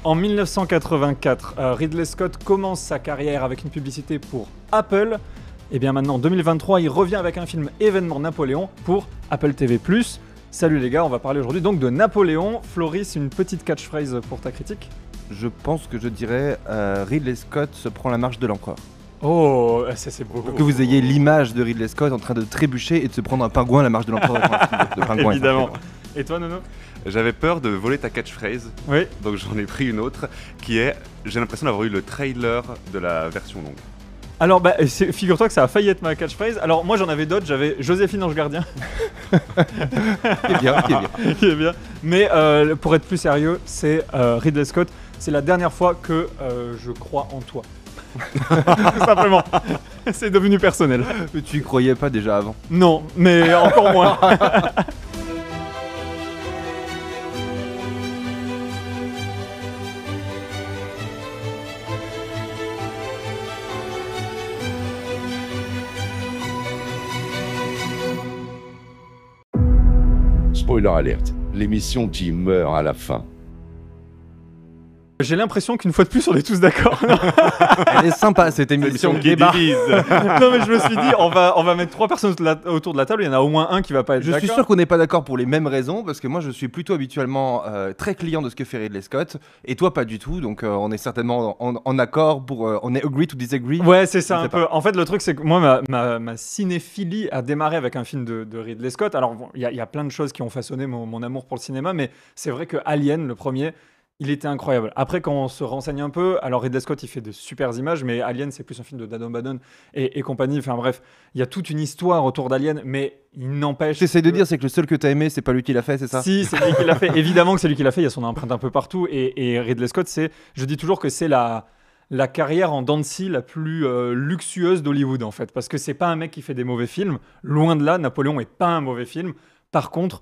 En 1984, Ridley Scott commence sa carrière avec une publicité pour Apple. Et bien maintenant, en 2023, il revient avec un film événement Napoléon pour Apple TV+. Salut les gars, on va parler aujourd'hui donc de Napoléon. Floris, une petite catchphrase pour ta critique? Je pense que je dirais Ridley Scott se prend la marche de l'empereur. Oh, ça c'est beau. Que vous ayez l'image de Ridley Scott en train de trébucher et de se prendre un pingouin à la marche de l'empereur. de pingouin, évidemment. Et toi, Nono? J'avais peur de voler ta catchphrase, oui. Donc j'en ai pris une autre qui est, j'ai l'impression d'avoir eu le trailer de la version longue. Alors, figure-toi que ça a failli être ma catchphrase. Alors, moi j'en avais d'autres, j'avais Joséphine Ange Gardien. Qui est bien. Mais pour être plus sérieux, c'est Ridley Scott. C'est la dernière fois que je crois en toi. Tout simplement. C'est devenu personnel. Mais tu y croyais pas déjà avant? Non, mais encore moins. Spoiler alert, l'émission qui meurt à la fin. J'ai l'impression qu'une fois de plus, on est tous d'accord. Elle est sympa cette émission de débat. Non mais je me suis dit, on va mettre 3 personnes autour de la table, il y en a au moins un qui va pas être d'accord. Je suis sûr qu'on n'est pas d'accord pour les mêmes raisons, parce que moi je suis plutôt habituellement très client de ce que fait Ridley Scott, et toi pas du tout, donc on est certainement en accord pour... on est agree to disagree. Ouais, c'est ça un peu. En fait, le truc c'est que moi, ma cinéphilie a démarré avec un film de Ridley Scott. Alors, il y a plein de choses qui ont façonné mon amour pour le cinéma, mais c'est vrai que Alien, le premier... il était incroyable. Après, quand on se renseigne un peu, alors Ridley Scott, il fait de super images, mais Alien, c'est plus un film de Dan O'Bannon et compagnie. Enfin bref, il y a toute une histoire autour d'Alien, mais il n'empêche... J'essaie de dire, c'est que le seul que t'as aimé, c'est pas lui qui l'a fait, c'est ça? Si, c'est lui qui l'a fait. Évidemment que c'est lui qui l'a fait, il y a son empreinte un peu partout. Et Ridley Scott, je dis toujours que c'est la carrière en dents de scie la plus luxueuse d'Hollywood, en fait. Parce que c'est pas un mec qui fait des mauvais films. Loin de là, Napoléon est pas un mauvais film. Par contre...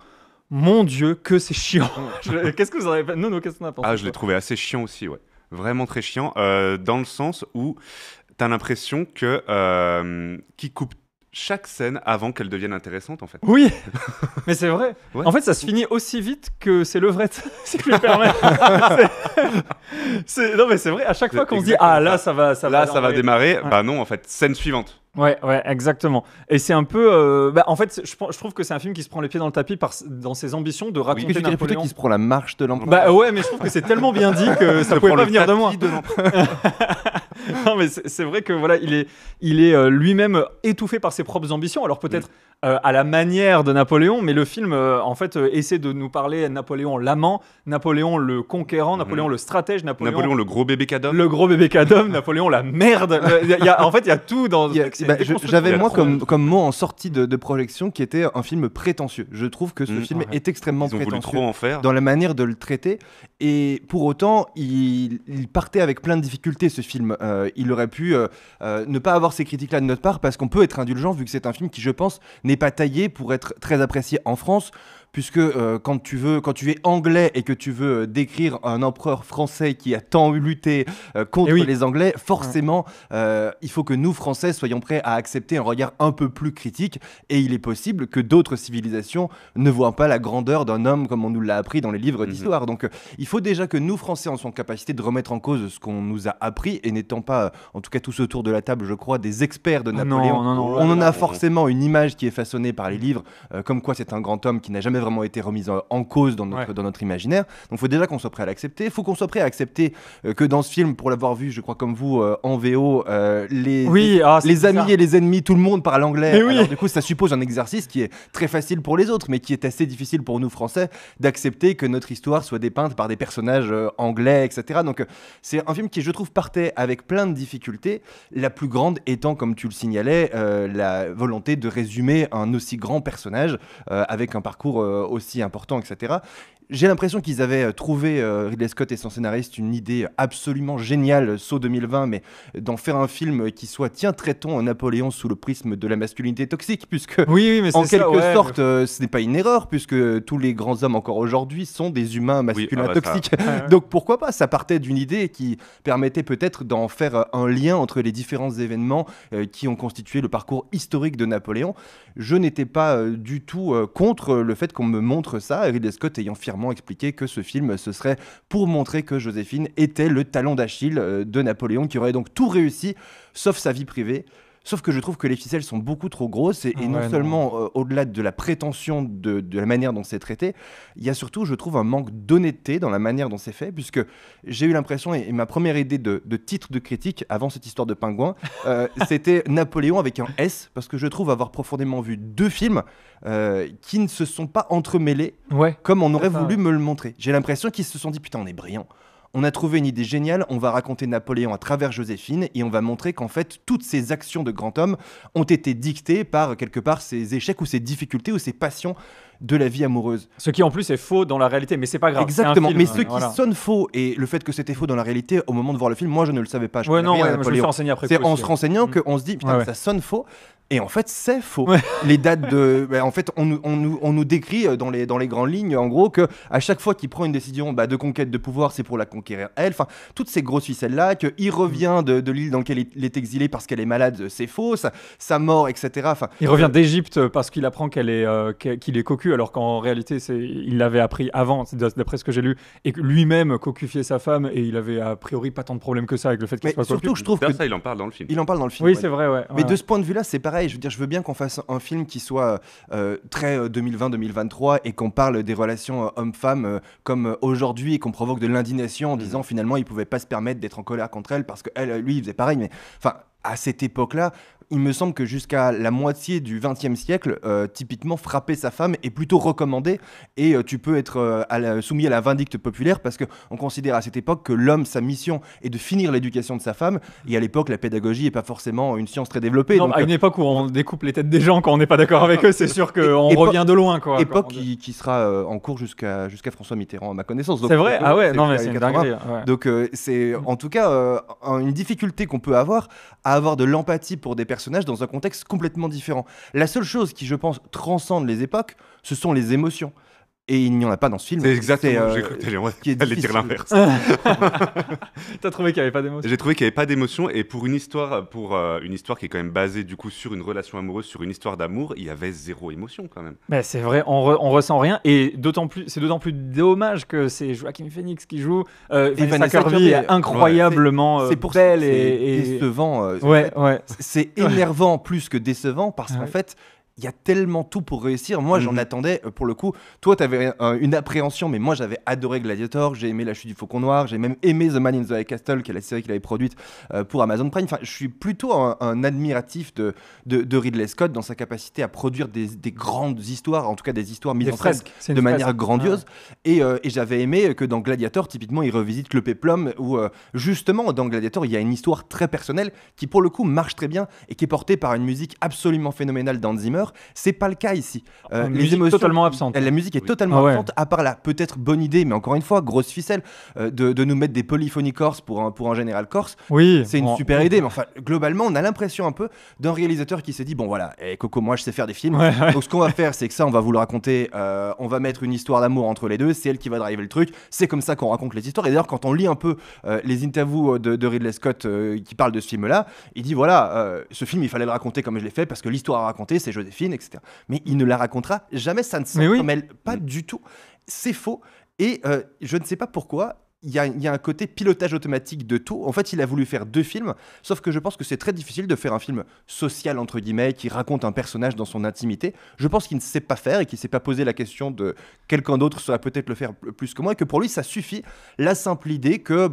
mon Dieu, que c'est chiant. Qu'est-ce que vous en avez fait? Non, qu'est-ce qu'on a pensé? Ah, je l'ai trouvé assez chiant aussi, ouais. Vraiment très chiant, dans le sens où t'as l'impression que qu'il coupe chaque scène avant qu'elle devienne intéressante, en fait. Oui, mais c'est vrai. Ouais. En fait, ça se finit aussi vite que c'est levrette, si je me permets. Non, mais c'est vrai. À chaque fois qu'on se dit, ah là, ça va démarrer. Ouais. Bah non, en fait, scène suivante. Ouais, exactement. Et c'est un peu... en fait, je trouve que c'est un film qui se prend les pieds dans le tapis dans ses ambitions de raconter Je dirais plutôt Napoléon. qu'il se prend la marche de l'empereur. Bah ouais, mais je trouve que c'est tellement bien dit que ça pouvait pas venir de moi. Non, mais c'est vrai que voilà, il est lui-même étouffé par ses propres ambitions. Alors peut-être à la manière de Napoléon, mais le film en fait essaie de nous parler Napoléon l'amant, Napoléon le conquérant, Napoléon le stratège, Napoléon le gros bébé cadom. Le gros bébé cadom, Napoléon la merde. En fait, il y a tout dans. J'avais moi comme mot en sortie de projection qui était un film prétentieux. Je trouve que ce film est extrêmement Ils ont voulu prétentieux trop en faire. dans la manière de le traiter. Et pour autant, il partait avec plein de difficultés ce film. Il aurait pu ne pas avoir ces critiques-là de notre part parce qu'on peut être indulgent vu que c'est un film qui, je pense, n'est pas taillé pour être très apprécié en France. Puisque quand tu es anglais et que tu veux décrire un empereur français qui a tant lutté contre les Anglais, forcément, il faut que nous, Français, soyons prêts à accepter un regard un peu plus critique. Et il est possible que d'autres civilisations ne voient pas la grandeur d'un homme comme on nous l'a appris dans les livres d'histoire. Donc il faut déjà que nous, Français, en soient en capacité de remettre en cause ce qu'on nous a appris. Et n'étant pas, en tout cas tous autour de la table, je crois, des experts de Napoléon, on en a forcément une image qui est façonnée par les livres, comme quoi c'est un grand homme qui n'a jamais vraiment été remise en cause dans notre imaginaire. Donc il faut déjà qu'on soit prêt à l'accepter. Il faut qu'on soit prêt à accepter que dans ce film, pour l'avoir vu, je crois comme vous, en VO, les amis et les ennemis, tout le monde parle anglais. Alors du coup, ça suppose un exercice qui est très facile pour les autres, mais qui est assez difficile pour nous Français d'accepter que notre histoire soit dépeinte par des personnages anglais, etc. Donc c'est un film qui, je trouve, partait avec plein de difficultés. La plus grande étant, comme tu le signalais, la volonté de résumer un aussi grand personnage avec un parcours aussi important, etc. J'ai l'impression qu'ils avaient trouvé, Ridley Scott et son scénariste, une idée absolument géniale, saut 2020, mais d'en faire un film qui soit, tiens, traitons Napoléon sous le prisme de la masculinité toxique, puisque mais en quelque sorte, ce n'est pas une erreur, puisque tous les grands hommes encore aujourd'hui sont des humains masculins toxiques. Donc pourquoi pas? Ça partait d'une idée qui permettait peut-être d'en faire un lien entre les différents événements qui ont constitué le parcours historique de Napoléon. Je n'étais pas du tout contre le fait qu'on me montre ça, Ridley Scott ayant fièrement clairement expliqué que ce film, ce serait pour montrer que Joséphine était le talon d'Achille de Napoléon, qui aurait donc tout réussi, sauf sa vie privée. Sauf que je trouve que les ficelles sont beaucoup trop grosses et non seulement au-delà de la prétention de la manière dont c'est traité, il y a surtout, je trouve, un manque d'honnêteté dans la manière dont c'est fait, puisque j'ai eu l'impression, et ma première idée de titre de critique avant cette histoire de pingouin, c'était Napoléon avec un S, parce que je trouve avoir profondément vu 2 films qui ne se sont pas entremêlés comme on aurait voulu me le montrer. J'ai l'impression qu'ils se sont dit, putain, on est brillant. On a trouvé une idée géniale, on va raconter Napoléon à travers Joséphine et on va montrer qu'en fait, toutes ces actions de grand homme ont été dictées par, quelque part, ses échecs ou ses difficultés ou ses passions de la vie amoureuse. Ce qui en plus est faux dans la réalité, mais c'est pas grave. Exactement, film, mais ce qui sonne faux et le fait que c'était faux dans la réalité, au moment de voir le film, moi je ne le savais pas. Je me suis renseigné après. C'est en se renseignant qu'on se dit, putain, ça sonne faux. Et en fait, c'est faux. Les dates de... en fait, on nous décrit dans les grandes lignes, en gros, qu'à chaque fois qu'il prend une décision de conquête de pouvoir, c'est pour la conquérir elle. Enfin, toutes ces grosses ficelles-là, qu'il revient de l'île dans laquelle il est exilé parce qu'elle est malade, c'est faux. Sa mort, etc. Enfin, il revient d'Égypte parce qu'il apprend qu'il est cocu, alors qu'en réalité, il l'avait appris avant, d'après ce que j'ai lu, et que lui-même cocufiait sa femme, et il avait a priori pas tant de problèmes que ça avec le fait qu'il soit surtout, cocu. je trouve que... ça, il en parle dans le film. Il en parle dans le film. Oui, c'est vrai, ouais. Mais de ce point de vue-là, c'est pareil. Je veux dire, je veux bien qu'on fasse un film qui soit très 2020-2023 et qu'on parle des relations hommes-femmes comme aujourd'hui et qu'on provoque de l'indignation en disant finalement il pouvait pas se permettre d'être en colère contre elle parce que lui il faisait pareil. Mais enfin, à cette époque-là, il me semble que jusqu'à la moitié du XXe siècle, typiquement frapper sa femme est plutôt recommandé et tu peux être soumis à la vindicte populaire parce qu'on considère à cette époque que l'homme, sa mission est de finir l'éducation de sa femme et à l'époque la pédagogie n'est pas forcément une science très développée. Non, donc, à une époque où on découpe les têtes des gens quand on n'est pas d'accord avec eux, c'est sûr qu'on revient de loin. Quoi, époque qui sera en cours jusqu'à François Mitterrand à ma connaissance. C'est vrai. Ah ouais, non mais c'est une dinguerie. Ouais. Donc c'est en tout cas une difficulté qu'on peut avoir à avoir de l'empathie pour des personnages dans un contexte complètement différent. La seule chose qui, je pense, transcende les époques, ce sont les émotions. Et il n'y en a pas dans ce film. C'est exactement j'ai cru que t'allais dire l'inverse. T'as trouvé qu'il n'y avait pas d'émotion? J'ai trouvé qu'il n'y avait pas d'émotion et pour une histoire qui est quand même basée du coup sur une relation amoureuse, sur une histoire d'amour, il y avait zéro émotion quand même. Mais c'est vrai, on ressent rien et c'est d'autant plus dommage que c'est Joaquin Phoenix qui joue. Vanessa Kirby est incroyablement belle et décevant. C'est énervant plus que décevant parce qu'en fait, il y a tellement tout pour réussir. Moi, j'en attendais, pour le coup. Toi, tu avais une appréhension, mais moi, j'avais adoré Gladiator. J'ai aimé La Chute du Faucon Noir. J'ai même aimé The Man in the High Castle, qui est la série qu'il avait produite pour Amazon Prime. Enfin, je suis plutôt un admiratif de Ridley Scott dans sa capacité à produire des grandes histoires, en tout cas des histoires mises en scène de manière grandiose. Et j'avais aimé que dans Gladiator, typiquement, il revisite le péplum, où justement, dans Gladiator, il y a une histoire très personnelle qui, pour le coup, marche très bien et qui est portée par une musique absolument phénoménale d'Hans Zimmer. C'est pas le cas ici. Les émotions totalement absentes. La musique est totalement absente, à part la peut-être bonne idée, mais encore une fois, grosse ficelle, de nous mettre des polyphonies corses pour un général corse. Oui, c'est une super idée, mais enfin, globalement, on a l'impression un peu d'un réalisateur qui s'est dit bon voilà, Coco, moi je sais faire des films. Donc ce qu'on va faire, c'est que ça, on va vous le raconter. On va mettre une histoire d'amour entre les deux. C'est elle qui va driver le truc. C'est comme ça qu'on raconte les histoires. Et d'ailleurs, quand on lit un peu les interviews de Ridley Scott qui parlent de ce film-là, il dit voilà, ce film, il fallait le raconter comme je l'ai fait parce que l'histoire à raconter, c'est Joséphine, etc. Mais il ne la racontera jamais, ça ne s'entremêle pas du tout. C'est faux. Et je ne sais pas pourquoi. Il y a un côté pilotage automatique de tout. En fait, il a voulu faire 2 films, sauf que je pense que c'est très difficile de faire un film social, entre guillemets, qui raconte un personnage dans son intimité. Je pense qu'il ne sait pas faire et qu'il ne s'est pas posé la question de quelqu'un d'autre saurait peut-être le faire plus que moi, et que pour lui, ça suffit. La simple idée que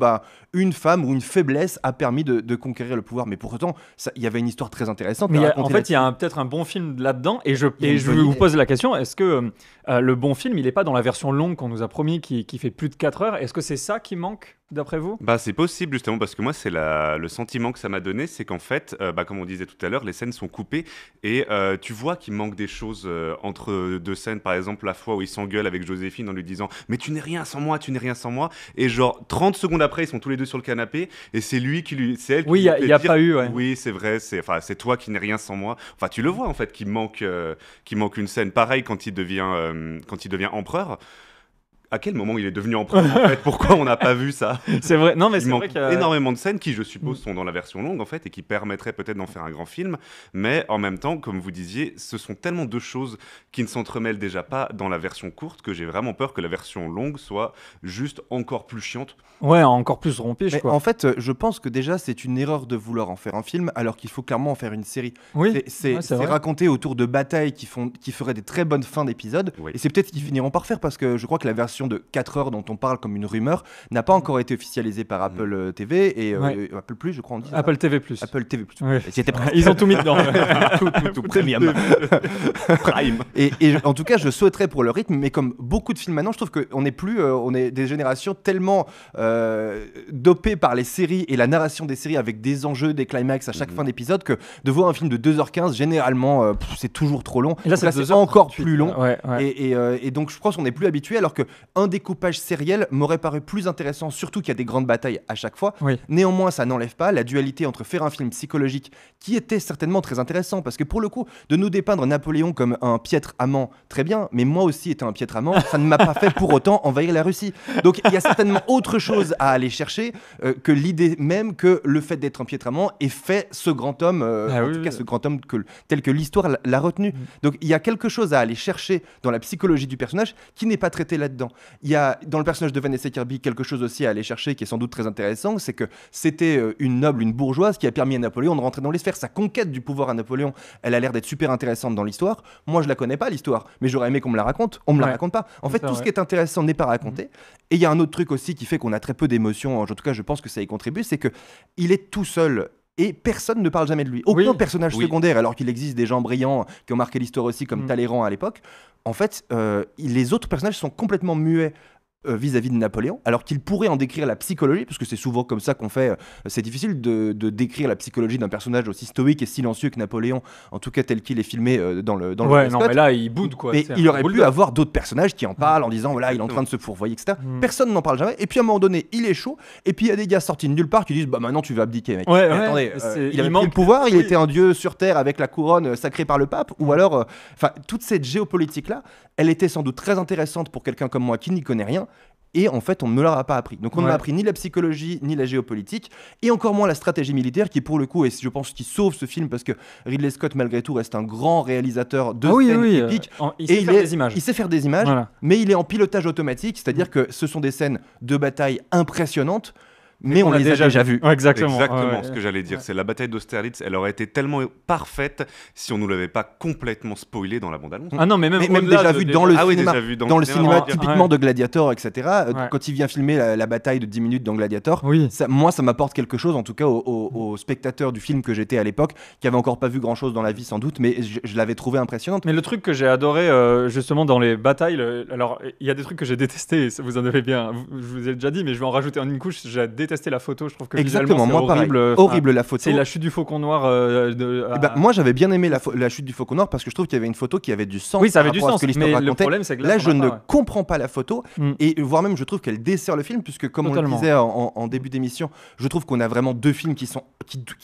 une femme ou une faiblesse a permis de conquérir le pouvoir. Mais pour autant, il y avait une histoire très intéressante. Mais en fait, il y a peut-être un bon film là-dedans, et je vous pose la question, est-ce que le bon film, il n'est pas dans la version longue qu'on nous a promis, qui fait plus de 4 heures? Est-ce que c'est ça qui manque d'après vous? C'est possible justement parce que moi c'est le sentiment que ça m'a donné, c'est qu'en fait comme on disait tout à l'heure, les scènes sont coupées et tu vois qu'il manque des choses entre 2 scènes. Par exemple la fois où il s'engueule avec Joséphine en lui disant mais tu n'es rien sans moi, tu n'es rien sans moi, et genre 30 secondes après ils sont tous les deux sur le canapé et c'est elle qui il y a pas eu oui c'est vrai, c'est toi qui n'es rien sans moi. Enfin tu le vois en fait qu'il manque une scène. Pareil quand il devient empereur. à quel moment il est devenu empereur en fait? Pourquoi on n'a pas vu ça? C'est vrai. Non, mais Il c'est vrai manque qu'il y a énormément de scènes qui, je suppose, sont dans la version longue en fait et qui permettraient peut-être d'en faire un grand film. Mais en même temps, comme vous disiez, ce sont tellement deux choses qui ne s'entremêlent déjà pas dans la version courte que j'ai vraiment peur que la version longue soit juste encore plus chiante. Ouais, encore plus rompiche, Mais quoi. en fait, je pense que déjà, c'est une erreur de vouloir en faire un film, alors qu'il faut clairement en faire une série. Oui, C'est ouais, c'est vrai. raconté autour de batailles qui feraient des très bonnes fins d'épisodes. Oui. Et c'est peut-être ce qu'ils finiront par faire, parce que je crois que la version de 4 heures dont on parle comme une rumeur n'a pas encore été officialisée par Apple TV et Ouais. Apple Plus, je crois on dit ça. Apple TV+. Apple TV Plus. Ouais. C'était presque. Ils ont tout mis dedans. tout premium. Prime. Et en tout cas, je souhaiterais pour le rythme, mais comme beaucoup de films maintenant, je trouve qu'on n'est plus, on est des générations tellement dopées par les séries et la narration des séries avec des enjeux, des climax à chaque fin d'épisode que de voir un film de 2h15, généralement, c'est toujours trop long. Et là, Donc c'est c'est encore 2h38, plus long. Ouais, ouais. Et donc je pense qu'on n'est plus habitué, alors qu'un découpage sériel m'aurait paru plus intéressant, surtout qu'il y a des grandes batailles à chaque fois. Oui. Néanmoins, ça n'enlève pas la dualité entre faire un film psychologique qui était certainement très intéressant, parce que pour le coup, de nous dépeindre Napoléon comme un piètre amant, très bien, mais moi aussi étant un piètre amant, ça ne m'a pas fait pour autant envahir la Russie. Donc il y a certainement autre chose à aller chercher que l'idée même que le fait d'être un piètre amant ait fait ce grand homme, Ah en oui, tout oui. cas ce grand homme tel que l'histoire l'a retenu. Donc il y a quelque chose à aller chercher dans la psychologie du personnage qui n'est pas traité là-dedans. Il y a dans le personnage de Vanessa Kirby quelque chose aussi à aller chercher qui est sans doute très intéressant, c'est que c'était une noble, une bourgeoise qui a permis à Napoléon de rentrer dans les sphères. Sa conquête du pouvoir à Napoléon, elle a l'air d'être super intéressante dans l'histoire. Moi je la connais pas l'histoire, mais j'aurais aimé qu'on me la raconte. On me la Ouais. raconte pas. En fait, C'est tout ce vrai. qui est intéressant n'est pas raconté. Et il y a un autre truc aussi qui fait qu'on a très peu d'émotions. En tout cas, je pense que ça y contribue, c'est que il est tout seul. Et personne ne parle jamais de lui. Aucun Oui. personnage Oui. secondaire, alors qu'il existe des gens brillants qui ont marqué l'histoire aussi, comme Talleyrand à l'époque. En fait, les autres personnages sont complètement muets vis-à-vis de Napoléon, alors qu'il pourrait en décrire la psychologie, parce que c'est souvent comme ça qu'on fait. C'est difficile de décrire la psychologie d'un personnage aussi stoïque et silencieux que Napoléon, en tout cas tel qu'il est filmé dans le Ouais, Ridley non, Scott. mais là, il boude, quoi. Mais C'est il un aurait pu bulldog. avoir d'autres personnages qui en parlent en disant voilà, il est en train de se fourvoyer, etc. Personne n'en parle jamais. Et puis à un moment donné, il est chaud. Et puis il y a des gars sortis de nulle part qui disent bah maintenant tu vas abdiquer, mec. Ouais, Mais ouais, attendez, c'est- il avait il pris le manque- pouvoir, il oui. était un dieu sur terre avec la couronne sacrée par le pape. Ou alors, enfin, toute cette géopolitique là, elle était sans doute très intéressante pour quelqu'un comme moi qui n'y connaît rien. Et en fait, on ne me l'aura pas appris. Donc, on ne m'a Ouais. appris ni la psychologie, ni la géopolitique, et encore moins la stratégie militaire, qui pour le coup, et je pense qu'il sauve ce film, parce que Ridley Scott, malgré tout, reste un grand réalisateur de Ah oui, scènes oui, épiques. il sait faire des images. Il sait faire des images, Voilà. mais il est en pilotage automatique, c'est-à-dire que ce sont des scènes de bataille impressionnantes, mais on l'a les a déjà vues. Ouais, exactement. Exactement Ouais, ce que j'allais dire. C'est la bataille d'Austerlitz. Elle aurait été tellement parfaite si on nous l'avait pas complètement spoilé dans la bande-annonce. Ah non, mais même, Mais même au-delà déjà de- vu dans le Ah oui, cinéma, déjà vu dans le cinéma ouais. typiquement de Gladiator, etc. Ouais. Quand il vient filmer la bataille de 10 minutes dans Gladiator, Oui. moi ça m'apporte quelque chose, en tout cas aux spectateurs du film que j'étais à l'époque, qui avait encore pas vu grand chose dans la vie sans doute, mais je l'avais trouvé impressionnante. Mais le truc que j'ai adoré justement dans les batailles, alors il y a des trucs que j'ai détestés, vous en avez bien, je vous ai déjà dit, mais je vais en rajouter une couche. J'ai détesté la photo, je trouve que Exactement, visuellement, moi c'est horrible. pareil. Enfin, Horrible la photo. C'est la chute du faucon noir. Eh ben, moi j'avais bien aimé la chute du Faucon Noir parce que je trouve qu'il y avait une photo qui avait du sens. Oui, ça par avait du rapport à sens, ce que l'histoire mais le racontait. problème c'est que Là, ça je va ne pas, ouais. comprends pas la photo Mm. et voire même je trouve qu'elle dessert le film puisque comme on Totalement. le disait en début d'émission, je trouve qu'on a vraiment deux films qui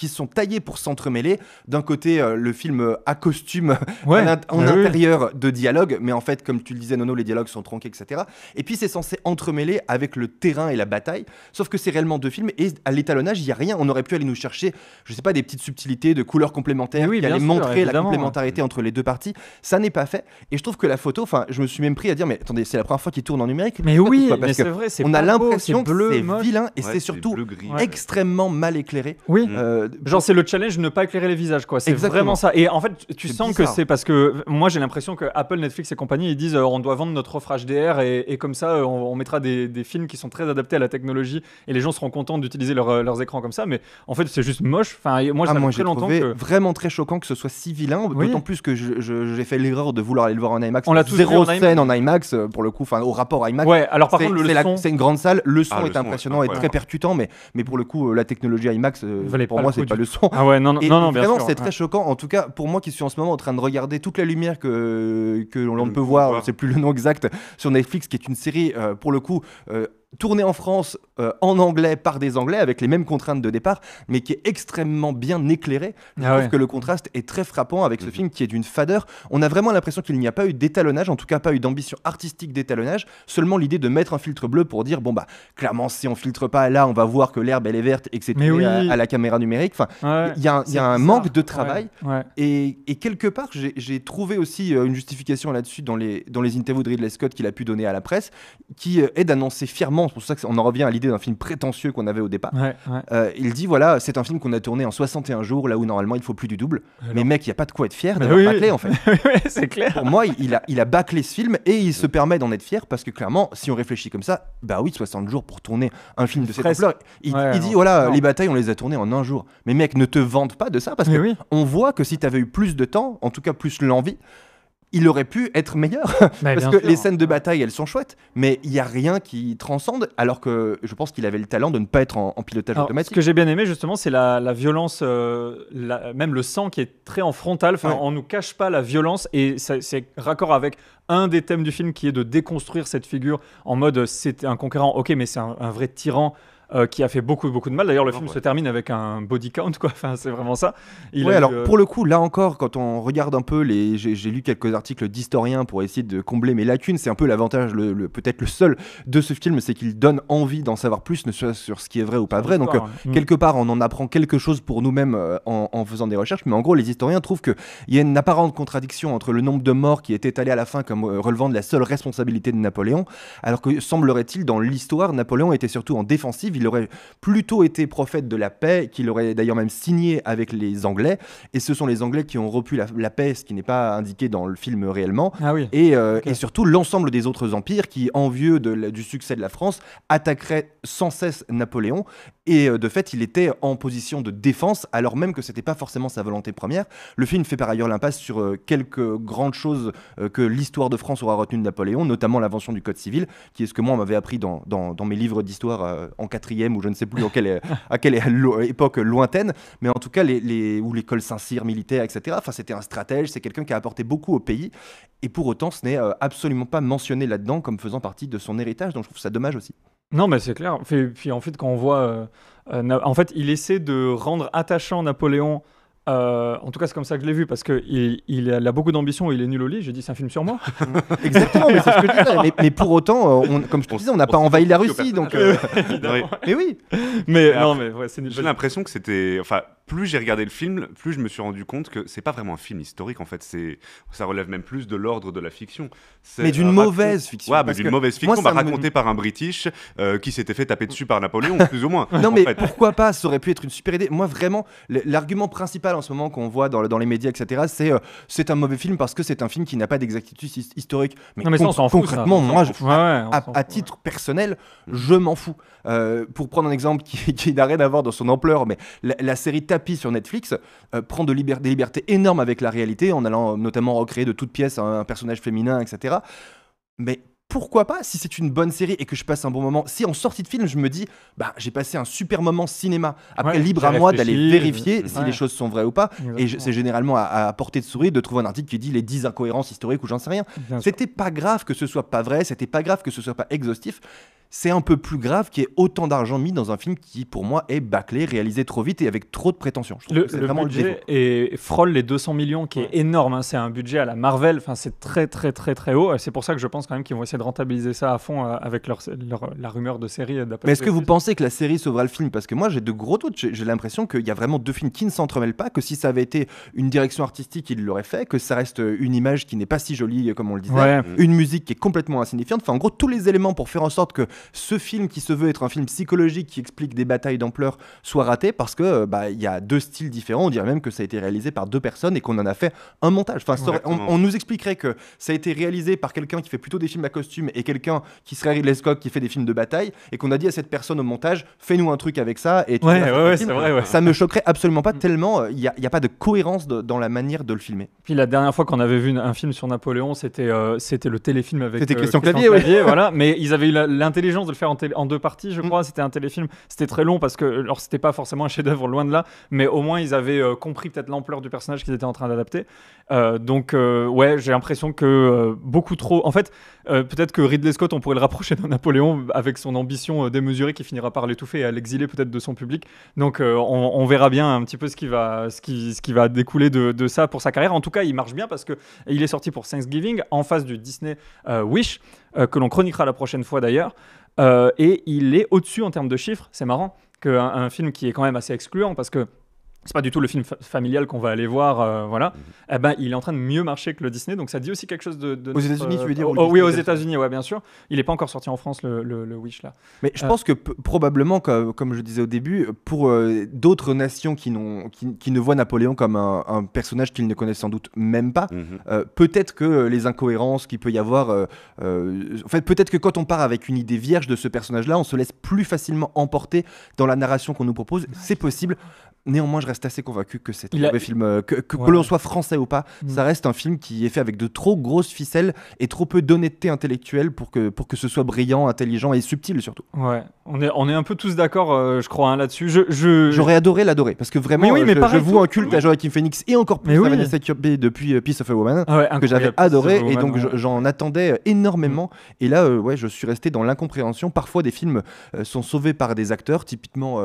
sont taillés pour s'entremêler. D'un côté, le film à costume Ouais. en Ouais, oui. intérieur de dialogue, mais en fait, comme tu le disais, Nono, les dialogues sont tronqués, etc. Et puis c'est censé entremêler avec le terrain et la bataille, sauf que c'est réellement deux films et à l'étalonnage, il y a rien. On aurait pu aller nous chercher, je sais pas, des petites subtilités de couleurs complémentaires Mais oui, qui bien allaient sûr, montrer la évidemment. complémentarité entre les deux parties. Ça n'est pas fait. Et je trouve que la photo, enfin, je me suis même pris à dire, mais attendez, c'est la première fois qu'il tourne en numérique. Mais oui, Pourquoi mais Parce c'est que vrai, c'est on a pas beau, l'impression que bleu, c'est moche. vilain et Ouais, c'est c'est surtout bleu-gris. Ouais. extrêmement mal éclairé. Oui. Genre, Genre c'est le challenge de ne pas éclairer les visages quoi, c'est Exactement. vraiment ça. Et en fait tu C'est sens bizarre. que c'est parce que moi j'ai l'impression que Apple, Netflix et compagnie ils disent on doit vendre notre offre HDR et comme ça on mettra des films qui sont très adaptés à la technologie et les gens seront contents d'utiliser leurs écrans comme ça, mais en fait c'est juste moche. Enfin moi ça fait moi très j'ai longtemps trouvé que vraiment très choquant que ce soit si vilain, Oui. d'autant plus que j'ai fait l'erreur de vouloir aller le voir en IMAX. On l'a tous Zéro vu en IMAX. scène en IMAX pour le coup, enfin au rapport IMAX. ouais, alors par C'est- contre c'est le la- son c'est une grande salle, le son Ah, le est son est impressionnant et incroyable. très percutant, mais pour le coup la technologie IMAX Valait pour pas moi le c'est coup pas du le son. Ah ouais, non Et non bien vraiment sûr. c'est très choquant, en tout cas pour moi qui suis en ce moment en train de regarder toute la lumière que l'on peut voir, je sais plus le nom exact, sur Netflix, qui est une série pour le coup tourné en France en anglais par des Anglais avec les mêmes contraintes de départ, mais qui est extrêmement bien éclairé. Je trouve que le contraste est très frappant avec ce film qui est d'une fadeur. On a vraiment l'impression qu'il n'y a pas eu d'étalonnage, en tout cas pas eu d'ambition artistique d'étalonnage, seulement l'idée de mettre un filtre bleu pour dire bon bah clairement si on filtre pas là on va voir que l'herbe elle est verte et que c'est à la caméra numérique. Enfin, il y a un manque de travail et quelque part j'ai trouvé aussi une justification là-dessus dans les interviews de Ridley Scott qu'il a pu donner à la presse, qui est d'annoncer fièrement, c'est pour ça qu'on en revient à l'idée d'un film prétentieux qu'on avait au départ. Il dit voilà, c'est un film qu'on a tourné en 61 jours, là où normalement il faut plus du double. Mais mec, il n'y a pas de quoi être fier d'avoir bâclé en fait. C'est clair. Pour moi, il a bâclé ce film et il se permet d'en être fier parce que clairement, si on réfléchit comme ça, bah oui, 60 jours pour tourner un film de cette ampleur. Il dit voilà, les batailles on les a tournées en un jour. Mais mec, ne te vante pas de ça parce que on voit que si tu avais eu plus de temps, en tout cas plus l'envie, il aurait pu être meilleur. Parce que les scènes de bataille, elles sont chouettes, mais il n'y a rien qui transcende, alors que je pense qu'il avait le talent de ne pas être en pilotage automatique. Ce que j'ai bien aimé, justement, c'est la violence, même le sang qui est très en frontal. On ne nous cache pas la violence, et c'est raccord avec un des thèmes du film qui est de déconstruire cette figure en mode c'est un conquérant, ok, mais c'est un vrai tyran. Qui a fait beaucoup de mal. D'ailleurs, le film se termine avec un body count, quoi. Enfin, c'est vraiment ça. Pour le coup, là encore, quand on regarde un peu j'ai lu quelques articles d'historiens pour essayer de combler mes lacunes. C'est un peu l'avantage, peut-être le seul de ce film, c'est qu'il donne envie d'en savoir plus, ne serait-ce sur ce qui est vrai ou pas vrai. Donc, quelque part, on en apprend quelque chose pour nous-mêmes en faisant des recherches. Mais en gros, les historiens trouvent qu'il y a une apparente contradiction entre le nombre de morts qui est étalé à la fin comme relevant de la seule responsabilité de Napoléon, alors que semblerait-il, dans l'histoire, Napoléon était surtout en défensive. Il aurait plutôt été prophète de la paix, qu'il aurait d'ailleurs même signé avec les Anglais. Et ce sont les Anglais qui ont rompu la paix, ce qui n'est pas indiqué dans le film réellement. Et surtout l'ensemble des autres empires qui, envieux du succès de la France, attaqueraient sans cesse Napoléon. Et de fait, il était en position de défense, alors même que ce n'était pas forcément sa volonté première. Le film fait par ailleurs l'impasse sur quelques grandes choses que l'histoire de France aura retenues de Napoléon, notamment l'invention du Code civil, qui est ce que moi on m'avait appris dans mes livres d'histoire en 4e, ou je ne sais plus à quelle époque lointaine, mais en tout cas, ou l'école Saint-Cyr militaire, etc. Enfin, c'était un stratège, c'est quelqu'un qui a apporté beaucoup au pays, et pour autant, ce n'est absolument pas mentionné là-dedans comme faisant partie de son héritage, donc je trouve ça dommage aussi. Non, mais c'est clair. Puis en fait, quand on voit... en fait, il essaie de rendre attachant Napoléon. En tout cas, c'est comme ça que je l'ai vu, parce qu'il a beaucoup d'ambition et il est nul au lit. J'ai dit, c'est un film sur moi. Exactement, mais c'est ce que je disais. Mais pour autant, comme je te disais, on n'a pas envahi la Russie. Donc, mais oui. Mais non, mais c'est nul. J'ai l'impression que c'était... Enfin, plus j'ai regardé le film, plus je me suis rendu compte que c'est pas vraiment un film historique, en fait. Ça relève même plus de l'ordre de la fiction. Mais d'une mauvaise fiction. Ouais, mais d'une mauvaise fiction, racontée par un British qui s'était fait taper dessus par Napoléon, plus ou moins. Non, mais pourquoi pas? Ça aurait pu être une super idée. Moi, vraiment, l'argument principal en ce moment qu'on voit dans les médias, etc., c'est un mauvais film parce que c'est un film qui n'a pas d'exactitude historique. Mais, non, mais ça, on s'en fout, concrètement, moi, à titre personnel, je m'en fous. Pour prendre un exemple qui n'a rien à voir dans son ampleur, mais la série Tapis sur Netflix prend des libertés énormes avec la réalité, en allant notamment recréer de toutes pièces un personnage féminin, etc. Mais pourquoi pas, si c'est une bonne série et que je passe un bon moment, si en sortie de film je me dis j'ai passé un super moment cinéma, après libre à moi d'aller vérifier si les choses sont vraies ou pas. Exactement. Et c'est généralement à portée de souris de trouver un article qui dit les 10 incohérences historiques ou j'en sais rien. C'était pas grave que ce soit pas vrai, c'était pas grave que ce soit pas exhaustif. C'est un peu plus grave qu'il y ait autant d'argent mis dans un film qui, pour moi, est bâclé, réalisé trop vite et avec trop de prétention. Le budget frôle les 200 millions, qui est énorme. Hein. C'est un budget à la Marvel. Enfin, c'est très, très, très, très haut. C'est pour ça que je pense quand même qu'ils vont essayer de rentabiliser ça à fond avec la rumeur de série. Mais est-ce que vous pensez que la série sauvera le film? Parce que moi, j'ai de gros doutes. J'ai l'impression qu'il y a vraiment deux films qui ne s'entremêlent pas, que si ça avait été une direction artistique, ils l'auraient fait, que ça reste une image qui n'est pas si jolie, comme on le disait, une musique qui est complètement insignifiante. Enfin, en gros, tous les éléments pour faire en sorte que ce film qui se veut être un film psychologique qui explique des batailles d'ampleur soit raté, parce que il y a deux styles différents. On dirait même que ça a été réalisé par deux personnes et qu'on en a fait un montage. Enfin, on nous expliquerait que ça a été réalisé par quelqu'un qui fait plutôt des films à costume et quelqu'un qui serait Ridley Scott qui fait des films de bataille, et qu'on a dit à cette personne au montage, fais-nous un truc avec ça. Et c'est vrai. Ça me choquerait absolument pas, tellement il y a pas de cohérence dans la manière de le filmer. Puis la dernière fois qu'on avait vu un film sur Napoléon, c'était le téléfilm avec Christian Clavier, voilà. Mais ils avaient eu l'intelligence négligence de le faire en 2 parties, je crois. C'était un téléfilm, c'était très long parce que, alors c'était pas forcément un chef-d'œuvre, loin de là, mais au moins ils avaient compris peut-être l'ampleur du personnage qu'ils étaient en train d'adapter. Donc ouais, j'ai l'impression que beaucoup trop. En fait, peut-être que Ridley Scott, on pourrait le rapprocher d'un Napoléon avec son ambition démesurée qui finira par l'étouffer et à l'exiler peut-être de son public. Donc on verra bien un petit peu ce qui va découler de ça pour sa carrière. En tout cas, il marche bien parce que il est sorti pour Thanksgiving en face du Disney Wish, que l'on chroniquera la prochaine fois d'ailleurs. Et il est au-dessus en termes de chiffres. C'est marrant qu'un film qui est quand même assez excluant parce que c'est pas du tout le film familial qu'on va aller voir, voilà. Eh ben, il est en train de mieux marcher que le Disney, donc ça dit aussi quelque chose de Aux États-Unis, tu veux dire, ou le oui, aux Disney États-Unis, ouais, bien sûr. Il n'est pas encore sorti en France, le Wish, là. Mais je pense que probablement, comme je disais au début, pour d'autres nations qui ne voient Napoléon comme un personnage qu'ils ne connaissent sans doute même pas, peut-être que les incohérences qu'il peut y avoir, en fait, peut-être que quand on part avec une idée vierge de ce personnage-là, on se laisse plus facilement emporter dans la narration qu'on nous propose. C'est possible. Néanmoins, je reste assez convaincu que c'est un mauvais film, que l'on soit français ou pas, ça reste un film qui est fait avec de trop grosses ficelles et trop peu d'honnêteté intellectuelle pour que ce soit brillant, intelligent et subtil surtout. Ouais, on est un peu tous d'accord, je crois, hein, là-dessus. J'aurais adoré l'adorer, parce que vraiment, je voue un culte à Joaquin Phoenix et encore plus à Vanessa Kirby depuis Piece of a Woman, que j'avais adoré, et donc j'en attendais énormément. Et là, je suis resté dans l'incompréhension. Parfois, des films sont sauvés par des acteurs, typiquement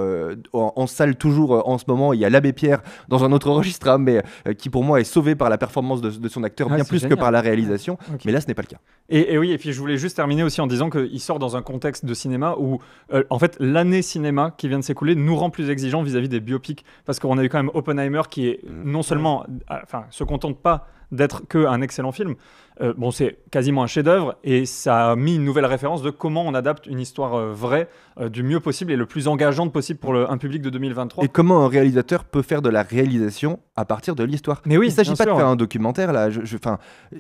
en salle toujours en ce moment, il y a l'Abbé Pierre dans un autre registre, hein, mais qui pour moi est sauvé par la performance de son acteur bien plus que par la réalisation. Mais là, ce n'est pas le cas. Et oui, et puis je voulais juste terminer aussi en disant qu'il sort dans un contexte de cinéma où, en fait, l'année cinéma qui vient de s'écouler nous rend plus exigeants vis-à-vis des biopics. Parce qu'on a eu quand même Oppenheimer qui est non seulement, se contente pas d'être qu'un excellent film. Bon, c'est quasiment un chef-d'œuvre et ça a mis une nouvelle référence de comment on adapte une histoire vraie du mieux possible et le plus engageante possible pour un public de 2023. Et comment un réalisateur peut faire de la réalisation à partir de l'histoire. Mais oui, il ne s'agit pas de faire un documentaire là.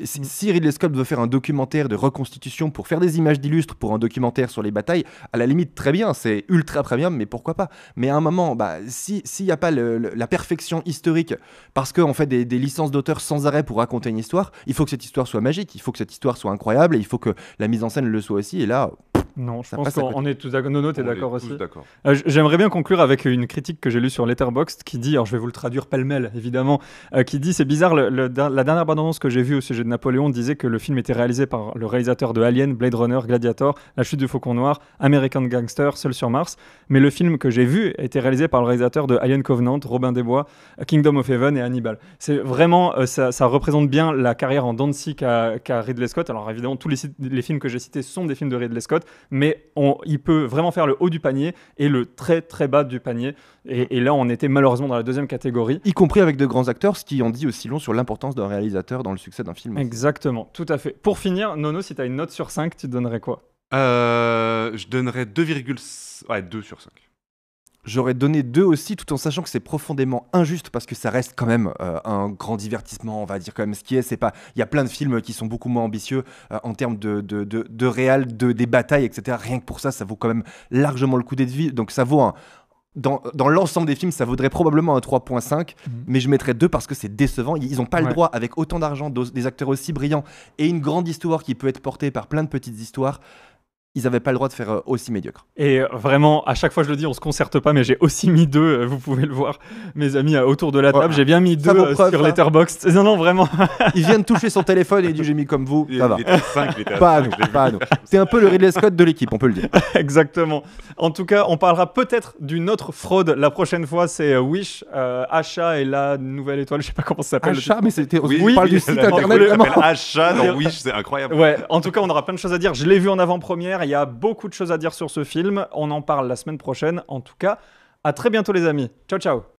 Si Ridley Scott veut faire un documentaire de reconstitution pour faire des images d'illustres pour un documentaire sur les batailles, à la limite très bien, c'est ultra premium, mais pourquoi pas. Mais à un moment, s'il n'y a pas la perfection historique, parce qu'on fait des licences d'auteur sans arrêt pour raconter une histoire, il faut que cette histoire soit magique, il faut que cette histoire soit incroyable, et il faut que la mise en scène le soit aussi. Et là, non, je pense qu'on est tous d'accord. Nono, t'es d'accord aussi. D'accord. J'aimerais bien conclure avec une critique que j'ai lue sur Letterboxd qui dit, alors je vais vous le traduire pêle-mêle évidemment, qui dit c'est bizarre, la dernière bande-annonce que j'ai vue au sujet de Napoléon disait que le film était réalisé par le réalisateur de Alien, Blade Runner, Gladiator, La Chute du Faucon Noir, American Gangster, Seul sur Mars, mais le film que j'ai vu a été réalisé par le réalisateur de Alien Covenant, Robin des Bois, Kingdom of Heaven et Hannibal. C'est vraiment, ça représente bien la carrière en dents de scie qu'a Ridley Scott. Alors évidemment, tous les films que j'ai cités sont des films de Ridley Scott, mais il peut vraiment faire le haut du panier et le très très bas du panier. Et là, on était malheureusement dans la deuxième catégorie. Y compris avec de grands acteurs, ce qui en dit aussi long sur l'importance d'un réalisateur dans le succès d'un film. Exactement, tout à fait. Pour finir, Nono, si tu as une note sur 5, tu donnerais quoi ? Je donnerais 2 sur 5. J'aurais donné 2 aussi, tout en sachant que c'est profondément injuste parce que ça reste quand même un grand divertissement, on va dire quand même ce qui est. C'est pas, il y a plein de films qui sont beaucoup moins ambitieux en termes de réal, des batailles, etc. Rien que pour ça, ça vaut quand même largement le coup d'être vu. Donc ça vaut dans l'ensemble des films, ça vaudrait probablement un 3.5, mais je mettrais 2 parce que c'est décevant. Ils n'ont pas le droit, avec autant d'argent, des acteurs aussi brillants et une grande histoire qui peut être portée par plein de petites histoires. Ils n'avaient pas le droit de faire aussi médiocre. Et vraiment, à chaque fois je le dis, on se concerte pas, mais j'ai aussi mis 2, vous pouvez le voir, mes amis autour de la table, j'ai bien mis 2 sur Letterboxd. Non, vraiment. Il vient de toucher son téléphone et il dit j'ai mis comme vous, ça va. Il était à 5, pas à nous. C'est un peu le Ridley Scott de l'équipe, on peut le dire. Exactement. En tout cas, on parlera peut-être d'une autre fraude la prochaine fois, c'est Wish, Achat et la nouvelle étoile, je sais pas comment ça s'appelle. Achat, mais c'était... Oui, on parle du site internet vraiment. Achat dans Wish, c'est incroyable. Ouais, en tout cas, on aura plein de choses à dire. Je l'ai vu en avant-première. Il y a beaucoup de choses à dire sur ce film. On en parle la semaine prochaine. En tout cas, à très bientôt les amis. Ciao, ciao.